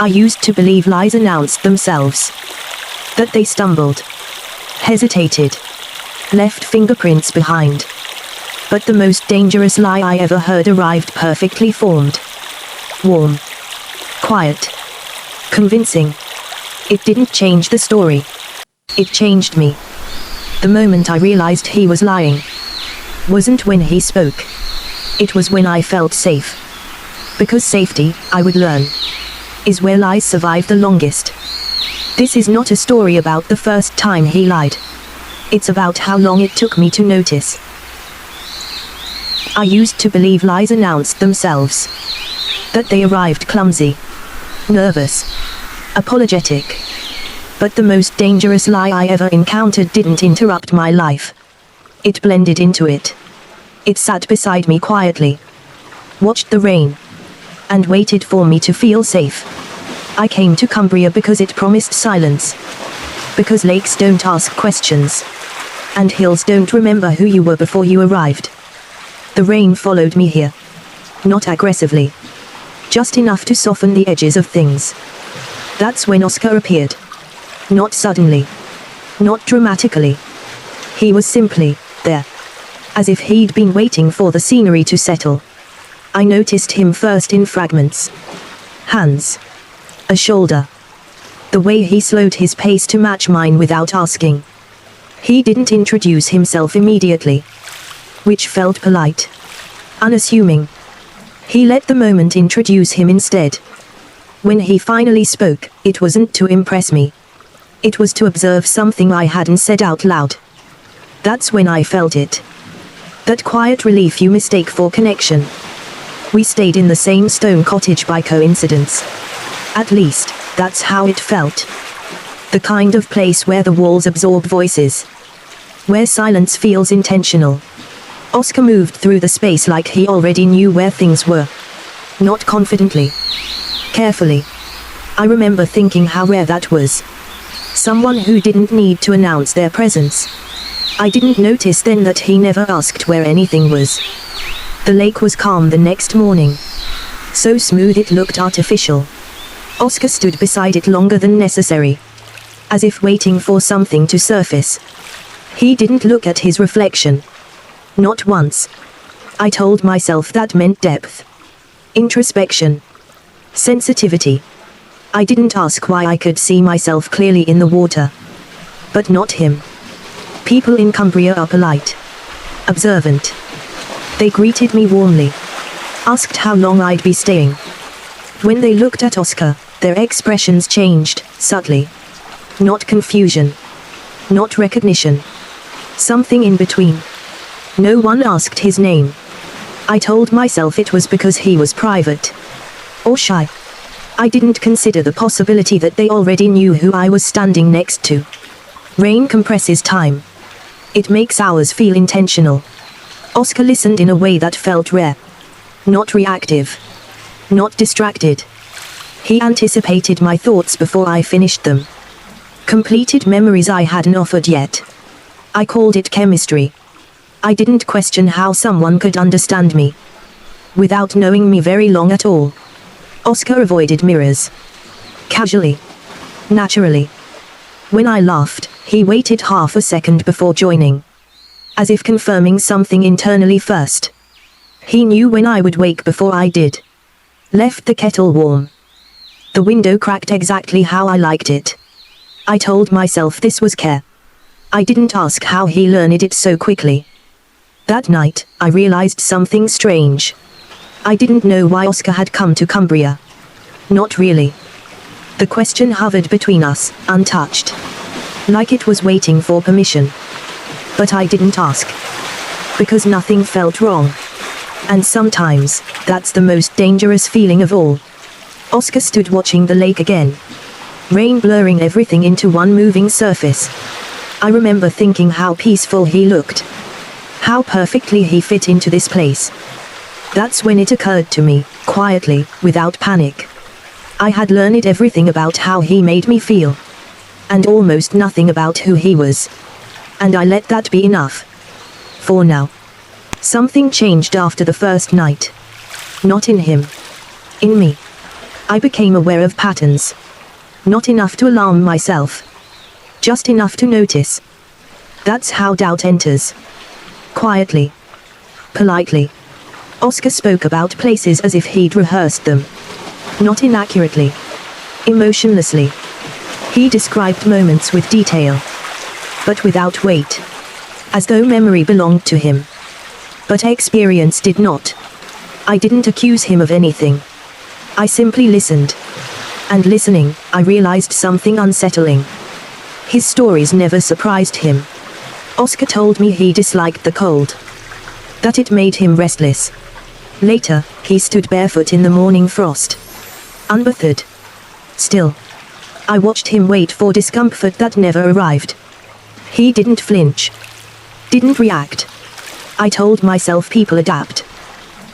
I used to believe lies announced themselves. That they stumbled, hesitated, left fingerprints behind. But the most dangerous lie I ever heard arrived perfectly formed. Warm, quiet, convincing. It didn't change the story. It changed me. The moment I realized he was lying wasn't when he spoke. It was when I felt safe. Because safety, I would learn, is where lies survive the longest. This is not a story about the first time he lied. It's about how long it took me to notice. I used to believe lies announced themselves. That they arrived clumsy, nervous, apologetic. But the most dangerous lie I ever encountered didn't interrupt my life. It blended into it. It sat beside me quietly, watched the rain, and waited for me to feel safe. I came to Cumbria because it promised silence. Because lakes don't ask questions. And hills don't remember who you were before you arrived. The rain followed me here. Not aggressively. Just enough to soften the edges of things. That's when Oscar appeared. Not suddenly. Not dramatically. He was simply there. As if he'd been waiting for the scenery to settle. I noticed him first in fragments. Hands. A shoulder. The way he slowed his pace to match mine without asking. He didn't introduce himself immediately. Which felt polite. Unassuming. He let the moment introduce him instead. When he finally spoke, it wasn't to impress me. It was to observe something I hadn't said out loud. That's when I felt it. That quiet relief you mistake for connection. We stayed in the same stone cottage by coincidence. At least, that's how it felt. The kind of place where the walls absorb voices. Where silence feels intentional. Oscar moved through the space like he already knew where things were. Not confidently. Carefully. I remember thinking how rare that was. Someone who didn't need to announce their presence. I didn't notice then that he never asked where anything was. The lake was calm the next morning. So smooth it looked artificial. Oscar stood beside it longer than necessary. As if waiting for something to surface. He didn't look at his reflection. Not once. I told myself that meant depth. Introspection. Sensitivity. I didn't ask why I could see myself clearly in the water. But not him. People in Cumbria are polite. Observant. They greeted me warmly. Asked how long I'd be staying. When they looked at Oscar, their expressions changed, subtly. Not confusion. Not recognition. Something in between. No one asked his name. I told myself it was because he was private. Or shy. I didn't consider the possibility that they already knew who I was standing next to. Rain compresses time. It makes hours feel intentional. Oscar listened in a way that felt rare. Not reactive. Not distracted. He anticipated my thoughts before I finished them. Completed memories I hadn't offered yet. I called it chemistry. I didn't question how someone could understand me. Without knowing me very long at all. Oscar avoided mirrors. Casually. Naturally. When I laughed, he waited half a second before joining. As if confirming something internally first. He knew when I would wake before I did. Left the kettle warm. The window cracked exactly how I liked it. I told myself this was care. I didn't ask how he learned it so quickly. That night, I realized something strange. I didn't know why Oscar had come to Cumbria. Not really. The question hovered between us, untouched. Like it was waiting for permission. But I didn't ask. Because nothing felt wrong. And sometimes, that's the most dangerous feeling of all. Oscar stood watching the lake again. Rain blurring everything into one moving surface. I remember thinking how peaceful he looked. How perfectly he fit into this place. That's when it occurred to me, quietly, without panic. I had learned everything about how he made me feel. And almost nothing about who he was. And I let that be enough. For now. Something changed after the first night. Not in him. In me. I became aware of patterns. Not enough to alarm myself. Just enough to notice. That's how doubt enters. Quietly. Politely. Oscar spoke about places as if he'd rehearsed them. Not inaccurately. Emotionlessly. He described moments with detail. But without weight. As though memory belonged to him. But experience did not. I didn't accuse him of anything. I simply listened. And listening, I realized something unsettling. His stories never surprised him. Oscar told me he disliked the cold. That it made him restless. Later, he stood barefoot in the morning frost. Unbothered. Still. I watched him wait for discomfort that never arrived. He didn't flinch. Didn't react. I told myself people adapt.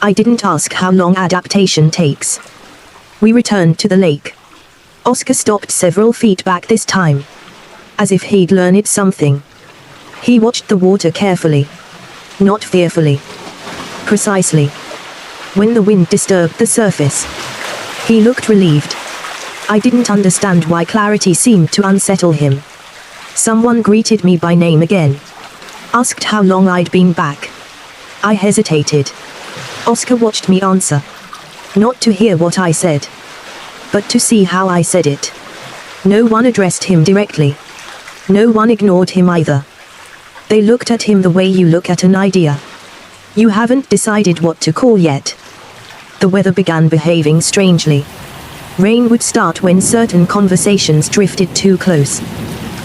I didn't ask how long adaptation takes. We returned to the lake. Oscar stopped several feet back this time. As if he'd learned something. He watched the water carefully. Not fearfully. Precisely. When the wind disturbed the surface. He looked relieved. I didn't understand why clarity seemed to unsettle him. Someone greeted me by name again. Asked how long I'd been back. I hesitated. Oscar watched me answer. Not to hear what I said. But to see how I said it. No one addressed him directly. No one ignored him either. They looked at him the way you look at an idea. You haven't decided what to call yet. The weather began behaving strangely. Rain would start when certain conversations drifted too close.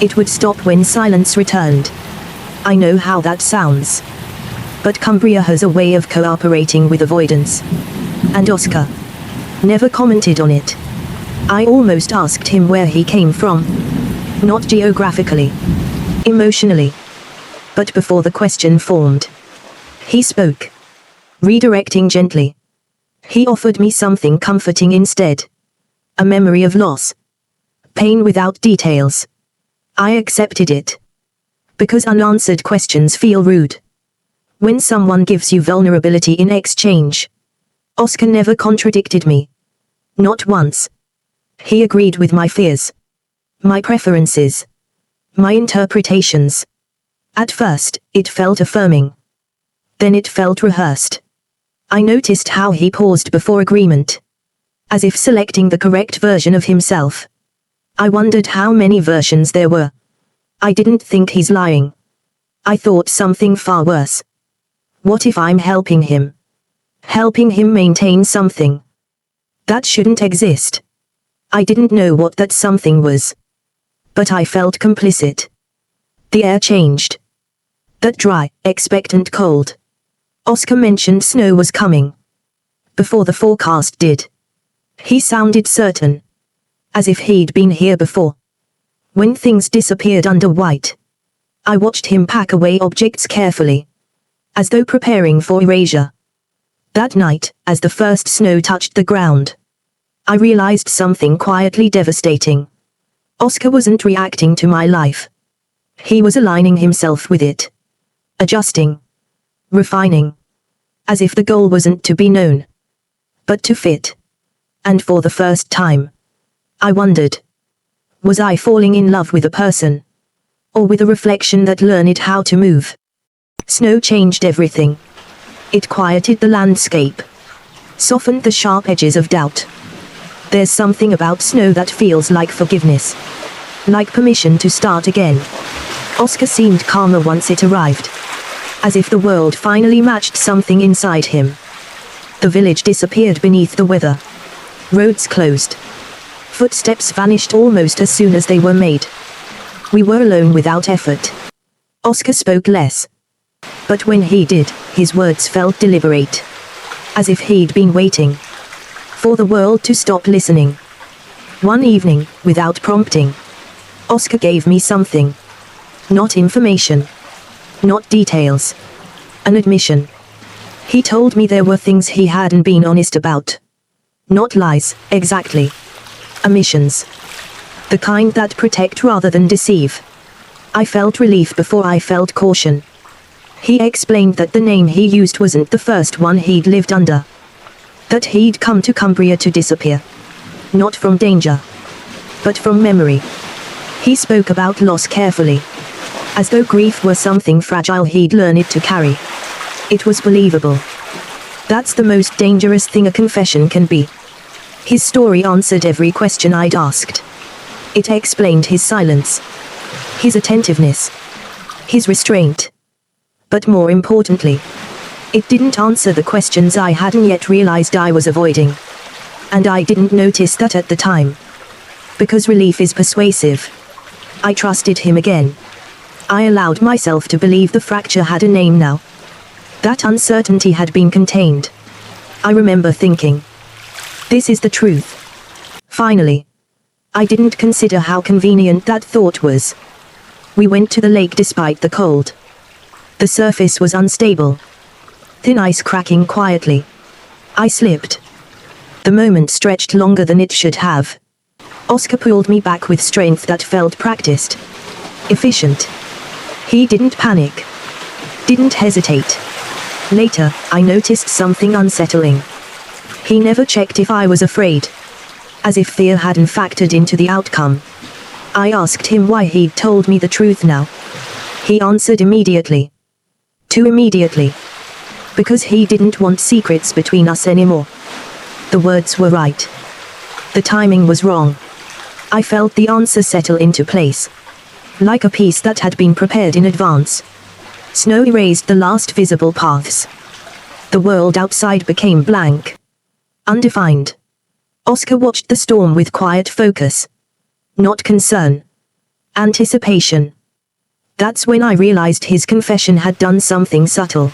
It would stop when silence returned. I know how that sounds. But Cumbria has a way of cooperating with avoidance. And Oscar never commented on it. I almost asked him where he came from. Not geographically. Emotionally. But before the question formed. He spoke. Redirecting gently. He offered me something comforting instead. A memory of loss. Pain without details. I accepted it. Because unanswered questions feel rude. When someone gives you vulnerability in exchange. Oscar never contradicted me. Not once. He agreed with my fears. My preferences. My interpretations. At first, it felt affirming. Then it felt rehearsed. I noticed how he paused before agreement. As if selecting the correct version of himself. I wondered how many versions there were. I didn't think he's lying. I thought something far worse. What if I'm helping him? Helping him maintain something that shouldn't exist. I didn't know what that something was. But I felt complicit. The air changed. That dry, expectant cold. Oscar mentioned snow was coming. Before the forecast did. He sounded certain. As if he'd been here before. When things disappeared under white. I watched him pack away objects carefully. As though preparing for erasure. That night, as the first snow touched the ground. I realized something quietly devastating. Oscar wasn't reacting to my life. He was aligning himself with it. Adjusting. Refining. As if the goal wasn't to be known. But to fit. And for the first time. I wondered. Was I falling in love with a person? Or with a reflection that learned how to move? Snow changed everything. It quieted the landscape. Softened the sharp edges of doubt. There's something about snow that feels like forgiveness. Like permission to start again. Oscar seemed calmer once it arrived. As if the world finally matched something inside him. The village disappeared beneath the weather. Roads closed. Footsteps vanished almost as soon as they were made. We were alone without effort. Oscar spoke less. But when he did, his words felt deliberate. As if he'd been waiting. For the world to stop listening. One evening, without prompting. Oscar gave me something. Not information. Not details. An admission. He told me there were things he hadn't been honest about. Not lies, exactly. Omissions. The kind that protect rather than deceive. I felt relief before I felt caution. He explained that the name he used wasn't the first one he'd lived under. That he'd come to Cumbria to disappear. Not from danger, but from memory. He spoke about loss carefully, as though grief were something fragile he'd learned to carry. It was believable. That's the most dangerous thing a confession can be. His story answered every question I'd asked. It explained his silence, his attentiveness, his restraint. But more importantly, it didn't answer the questions I hadn't yet realized I was avoiding. And I didn't notice that at the time. Because relief is persuasive. I trusted him again. I allowed myself to believe the fracture had a name now. That uncertainty had been contained. I remember thinking, this is the truth. Finally. I didn't consider how convenient that thought was. We went to the lake despite the cold. The surface was unstable. Thin ice cracking quietly. I slipped. The moment stretched longer than it should have. Oscar pulled me back with strength that felt practiced. Efficient. He didn't panic. Didn't hesitate. Later, I noticed something unsettling. He never checked if I was afraid. As if fear hadn't factored into the outcome. I asked him why he'd told me the truth now. He answered immediately. Too immediately. Because he didn't want secrets between us anymore. The words were right. The timing was wrong. I felt the answer settle into place. Like a piece that had been prepared in advance. Snow erased the last visible paths. The world outside became blank. Undefined. Oscar watched the storm with quiet focus. Not concern. Anticipation. That's when I realized his confession had done something subtle.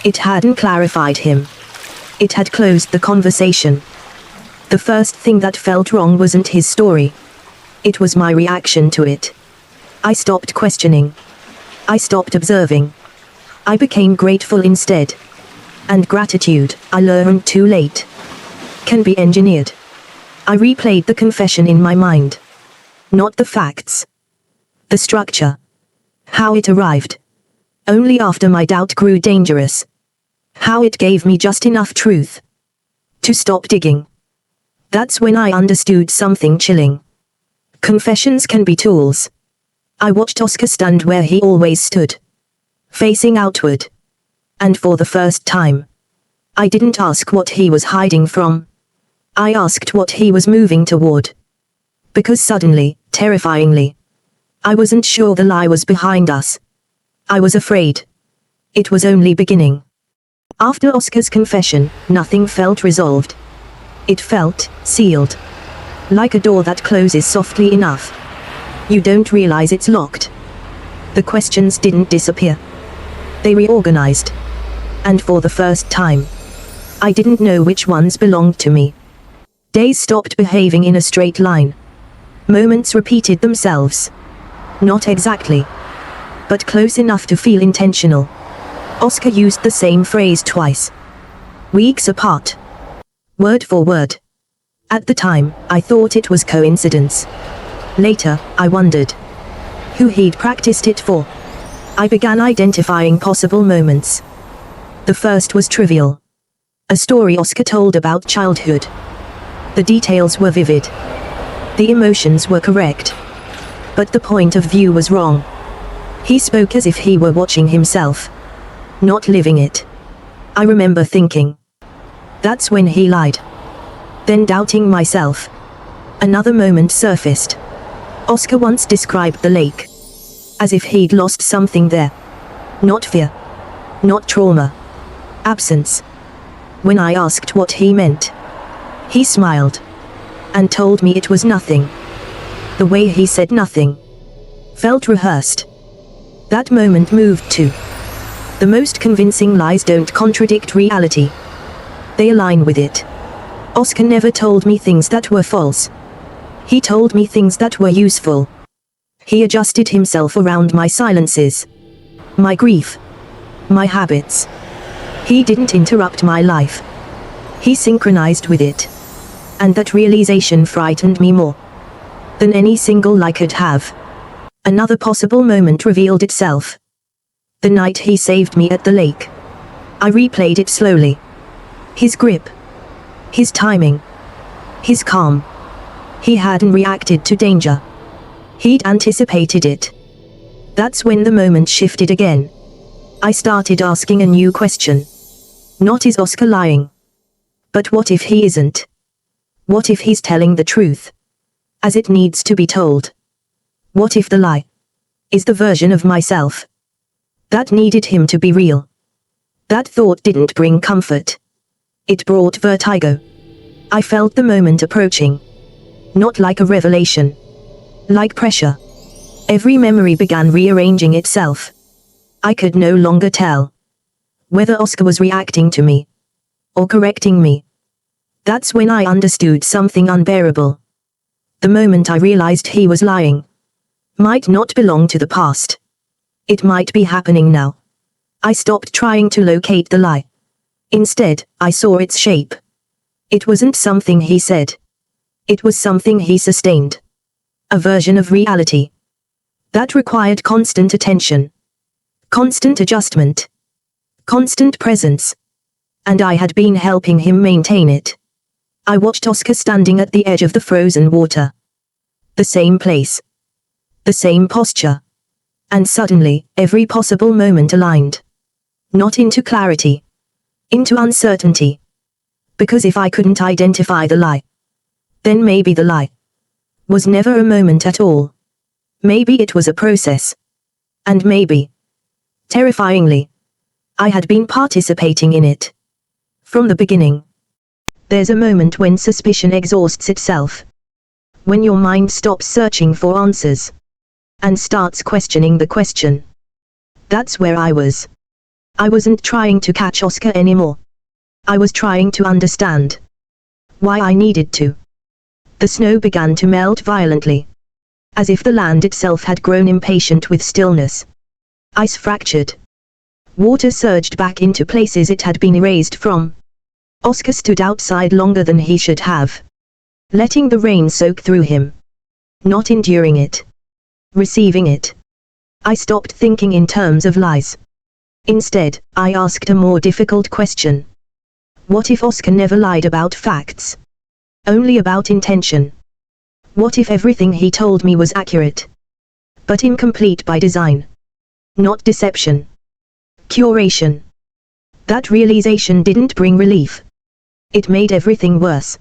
It hadn't clarified him. It had closed the conversation. The first thing that felt wrong wasn't his story. It was my reaction to it. I stopped questioning. I stopped observing. I became grateful instead. And gratitude, I learned too late, can be engineered. I replayed the confession in my mind. Not the facts. The structure. How it arrived. Only after my doubt grew dangerous. How it gave me just enough truth to stop digging. That's when I understood something chilling. Confessions can be tools. I watched Oscar stand where he always stood. Facing outward. And for the first time, I didn't ask what he was hiding from. I asked what he was moving toward. Because suddenly, terrifyingly, I wasn't sure the lie was behind us. I was afraid. It was only beginning. After Oscar's confession, nothing felt resolved. It felt sealed. Like a door that closes softly enough. You don't realize it's locked. The questions didn't disappear. They reorganized. And for the first time, I didn't know which ones belonged to me. Days stopped behaving in a straight line. Moments repeated themselves. Not exactly, but close enough to feel intentional. Oscar used the same phrase twice. Weeks apart. Word for word. At the time, I thought it was coincidence. Later, I wondered who he'd practiced it for. I began identifying possible moments. The first was trivial. A story Oscar told about childhood. The details were vivid. The emotions were correct. But the point of view was wrong. He spoke as if he were watching himself, not living it. I remember thinking, that's when he lied. Then doubting myself. Another moment surfaced. Oscar once described the lake as if he'd lost something there. Not fear. Not trauma. Absence. When I asked what he meant, he smiled and told me it was nothing. The way he said nothing felt rehearsed. That moment moved too. The most convincing lies don't contradict reality. They align with it. Oscar never told me things that were false. He told me things that were useful. He adjusted himself around my silences, my grief, my habits. He didn't interrupt my life. He synchronized with it. And that realization frightened me more than any single lie could have. Another possible moment revealed itself. The night he saved me at the lake. I replayed it slowly. His grip. His timing. His calm. He hadn't reacted to danger. He'd anticipated it. That's when the moment shifted again. I started asking a new question. Not is Oscar lying? But what if he isn't? What if he's telling the truth? As it needs to be told. What if the lie is the version of myself that needed him to be real? That thought didn't bring comfort. It brought vertigo. I felt the moment approaching. Not like a revelation. Like pressure. Every memory began rearranging itself. I could no longer tell whether Oscar was reacting to me or correcting me. That's when I understood something unbearable. The moment I realized he was lying might not belong to the past. It might be happening now. I stopped trying to locate the lie. Instead, I saw its shape. It wasn't something he said. It was something he sustained. A version of reality that required constant attention, constant adjustment, constant presence. And I had been helping him maintain it. I watched Oscar standing at the edge of the frozen water. The same place. The same posture. And suddenly, every possible moment aligned. Not into clarity. Into uncertainty. Because if I couldn't identify the lie, then maybe the lie was never a moment at all. Maybe it was a process. And maybe, terrifyingly, I had been participating in it from the beginning. There's a moment when suspicion exhausts itself. When your mind stops searching for answers and starts questioning the question. That's where I was. I wasn't trying to catch Oscar anymore. I was trying to understand why I needed to. The snow began to melt violently, as if the land itself had grown impatient with stillness. Ice fractured. Water surged back into places it had been erased from. Oscar stood outside longer than he should have, letting the rain soak through him. Not enduring it. Receiving it. I stopped thinking in terms of lies. Instead, I asked a more difficult question. What if Oscar never lied about facts? Only about intention? What if everything he told me was accurate, but incomplete by design? Not deception. Curation. That realization didn't bring relief. It made everything worse.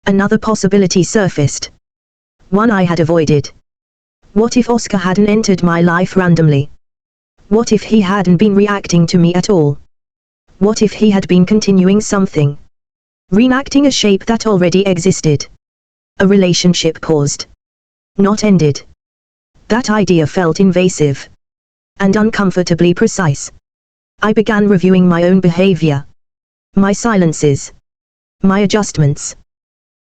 Another possibility surfaced. One I had avoided. What if Oscar hadn't entered my life randomly? What if he hadn't been reacting to me at all? What if he had been continuing something? Reenacting a shape that already existed. A relationship paused. Not ended. That idea felt invasive. And uncomfortably precise. I began reviewing my own behavior. My silences. My adjustments.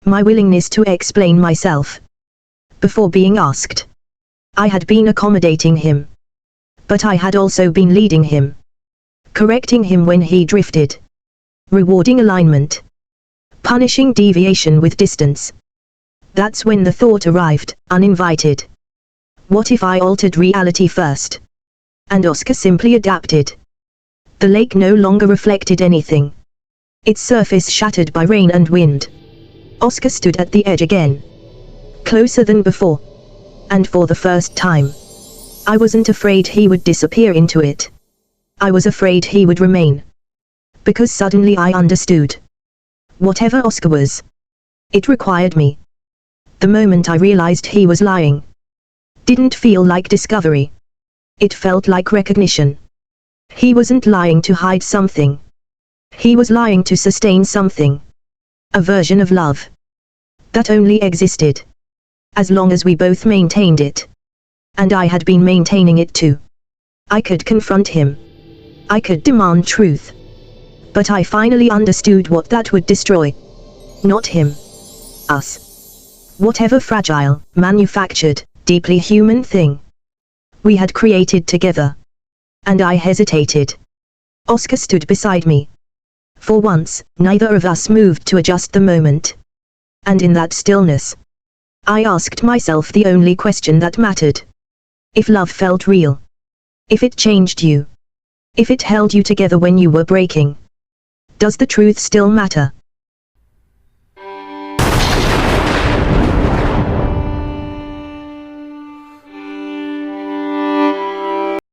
My willingness to explain myself. Before being asked. I had been accommodating him. But I had also been leading him. Correcting him when he drifted. Rewarding alignment. Punishing deviation with distance. That's when the thought arrived, uninvited. What if I altered reality first? And Oscar simply adapted. The lake no longer reflected anything. Its surface shattered by rain and wind. Oscar stood at the edge again. Closer than before. And for the first time, I wasn't afraid he would disappear into it. I was afraid he would remain. Because suddenly I understood. Whatever Oscar was, it required me. The moment I realized he was lying, didn't feel like discovery. It felt like recognition. He wasn't lying to hide something. He was lying to sustain something. A version of love that only existed as long as we both maintained it. And I had been maintaining it too. I could confront him. I could demand truth. But I finally understood what that would destroy. Not him. Us. Whatever fragile, manufactured, deeply human thing we had created together. And I hesitated. Oscar stood beside me. For once, neither of us moved to adjust the moment. And in that stillness, I asked myself the only question that mattered. If love felt real. If it changed you. If it held you together when you were breaking. Does the truth still matter?